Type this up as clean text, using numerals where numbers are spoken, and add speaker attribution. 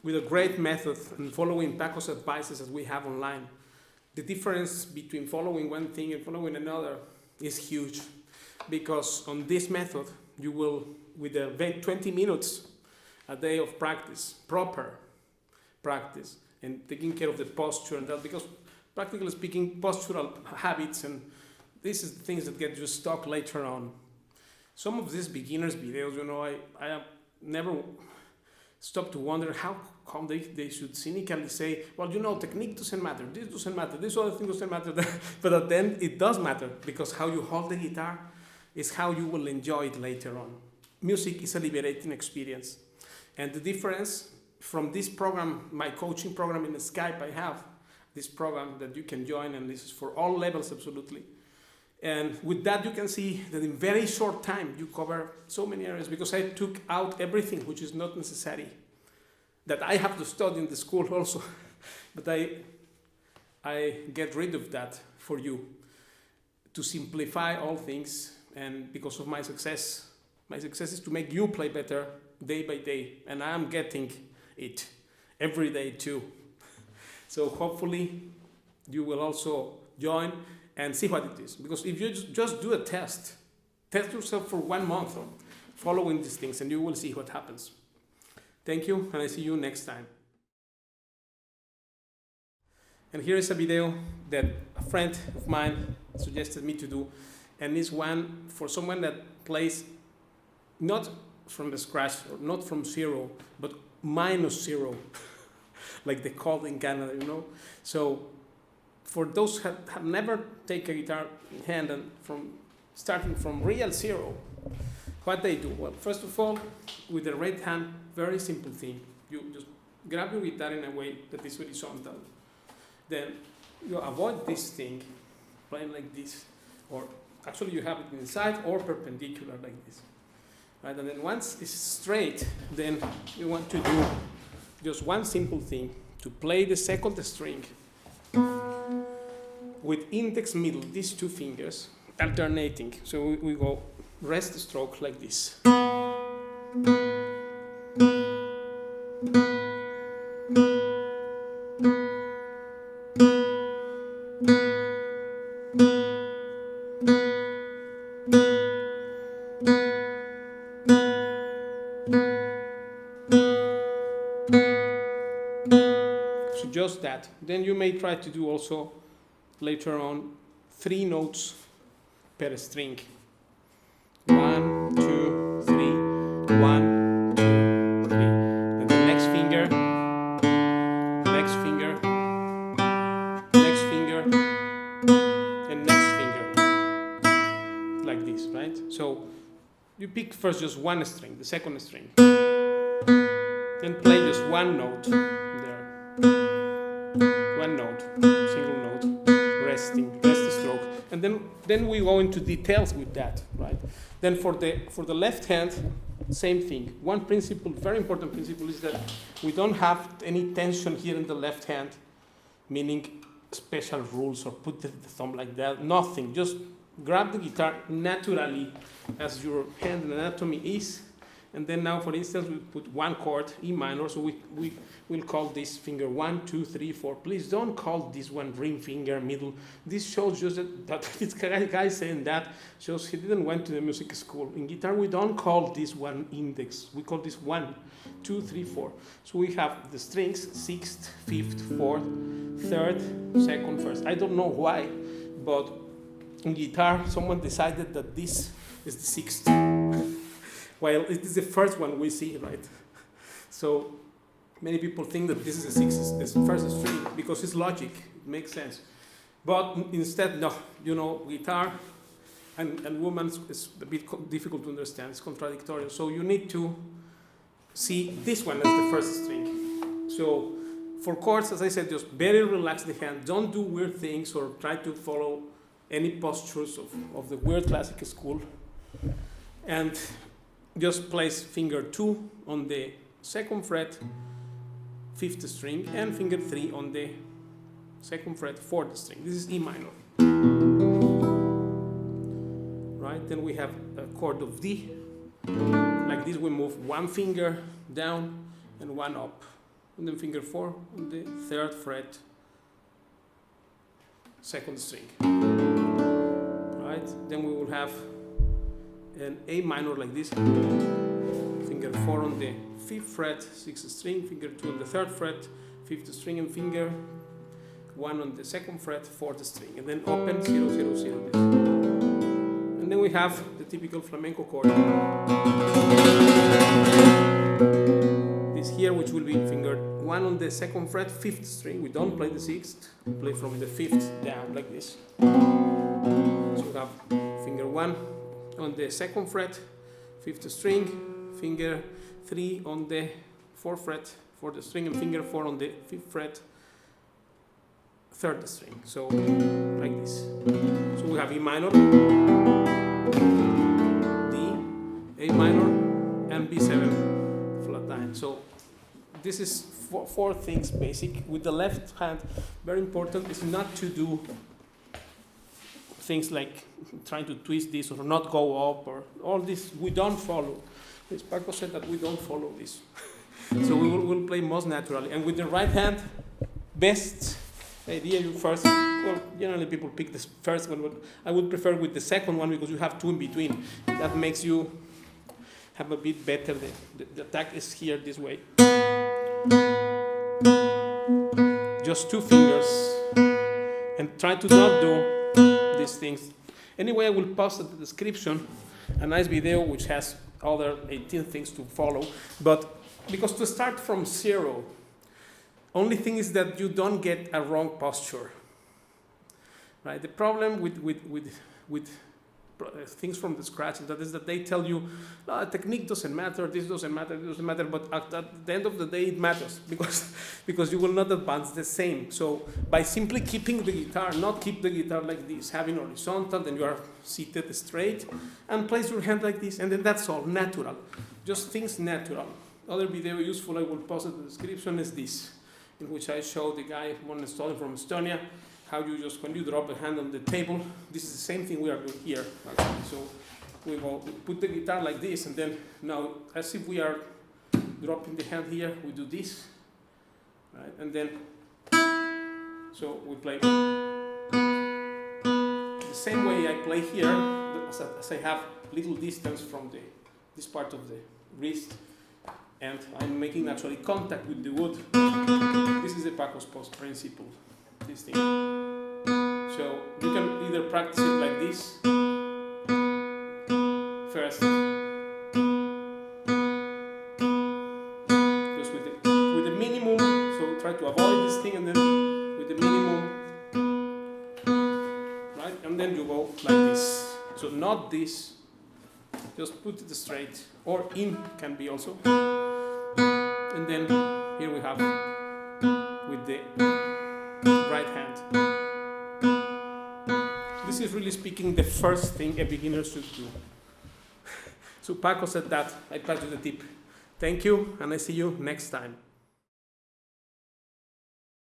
Speaker 1: With a great method and following Paco's advices as we have online, the difference between following one thing and following another is huge. Because on this method, you will, with the 20 minutes a day of practice, proper practice, and taking care of the posture and that, because practically speaking, postural habits and this is the things that get you stuck later on. Some of these beginners videos, I have never stopped to wonder how come they should cynically say, well, technique doesn't matter, this doesn't matter, this other thing doesn't matter. But at the end, it does matter, because how you hold the guitar is how you will enjoy it later on. Music is a liberating experience. And the difference from this program, my coaching program in Skype, I have this program that you can join, and this is for all levels, absolutely. And with that, you can see that in very short time, you cover so many areas, because I took out everything which is not necessary, that I have to study in the school also. But I get rid of that for you, to simplify all things. And because of my success is to make you play better day by day. And I am getting it every day too. So hopefully you will also join and see what it is. Because if you just do a test yourself for 1 month following these things, and you will see what happens. Thank you, and I see you next time. And here is a video that a friend of mine suggested me to do, and it's one for someone that plays not from the scratch, or not from zero, but -0, like they call it in Canada, So for those who have never taken a guitar in hand and starting from real zero, what they do? Well, first of all, with the right hand, very simple thing. You just grab your guitar in a way that is horizontal. Then you avoid this thing, playing like this, or actually you have it inside or perpendicular like this. Right? And then once it's straight, then you want to do just one simple thing, to play the second string with index middle, these two fingers, alternating. So we go rest stroke like this. So just that. Then you may try to do also later on 3 notes per string. 1, 2, 3, 1, 2, 3. And the next finger, next finger, next finger, and next finger. Like this, right? So you pick first just one string, the second string. Then play just one note there. One note, single note, rest stroke. And then we go into details with that, right? Then for the left hand, same thing. One principle, very important principle, is that we don't have any tension here in the left hand, meaning special rules or put the thumb like that, nothing. Just grab the guitar naturally as your hand anatomy is. And then now, for instance, we put one chord, E minor, so we will call this finger 1, 2, 3, 4. Please don't call this one ring finger, middle. This shows just that this guy saying that shows he didn't went to the music school. In guitar, we don't call this one index. We call this 1, 2, 3, 4. So we have the strings, 6th, 5th, 4th, 3rd, 2nd, 1st. I don't know why, but in guitar, someone decided that this is the 6th. While it is the first one we see, right? So many people think that this is the 6th, this first string, because it's logic, it makes sense. But instead, no, guitar and woman is a bit difficult to understand, it's contradictory. So you need to see this one as the first string. So for chords, as I said, just very relax the hand, don't do weird things or try to follow any postures of the weird classical school, and just place finger 2 on the 2nd fret, 5th string, and finger 3 on the 2nd fret, 4th string. This is E minor. Right? Then we have a chord of D. Like this, we move one finger down and one up. And then finger 4 on the 3rd fret, 2nd string. Right? Then we will have an A minor like this. Finger 4 on the 5th fret, 6th string, finger 2 on the 3rd fret, 5th string, and finger 1 on the 2nd fret, 4th string. And then open 0, 0, 0. This. And then we have the typical flamenco chord. This here, which will be finger 1 on the 2nd fret, 5th string. We don't play the 6th, we play from the 5th down like this. So we have finger 1 on the 2nd fret, 5th string, finger 3 on the 4th fret, 4th string, and finger 4 on the 5th fret, 3rd string. So like this. So we have E minor, D, A minor, and B7 flat 9. So this is four things basic. With the left hand, very important is not to do things like trying to twist this or not go up or all this. We don't follow. As Paco said that we don't follow this. So we'll play most naturally. And with the right hand, best idea you first, well, generally people pick this first one, but I would prefer with the second one because you have 2 in between. That makes you have a bit better. The attack is here this way. Just 2 fingers. And try to not do these things. Anyway, I will post at the description a nice video which has other 18 things to follow. But because to start from 0, only thing is that you don't get a wrong posture. Right? The problem with things from the scratch is that they tell you, no, technique doesn't matter, this doesn't matter, but at the end of the day it matters because you will not advance the same. So by simply keeping the guitar, not keep the guitar like this, having horizontal, then you are seated straight, and place your hand like this, and then that's all, natural. Just things natural. Other video useful I will post in the description is this, in which I show the guy, one installing from Estonia, how you just, when you drop a hand on the table, this is the same thing we are doing here, actually. So we put the guitar like this, and then now, as if we are dropping the hand here, we do this, right? And then, so we play the same way I play here, as I have little distance from this part of the wrist, and I'm making actually contact with the wood. This is the Paco's post principle, this thing. So you can either practice it like this first, just with the minimum. So try to avoid this thing, and then with the minimum, right? And then you go like this. So not this. Just put it straight, or in can be also. And then here we have with the right hand. This is really speaking the first thing a beginner should do. So Paco said that. I pass you the tip. Thank you, and I see you next time.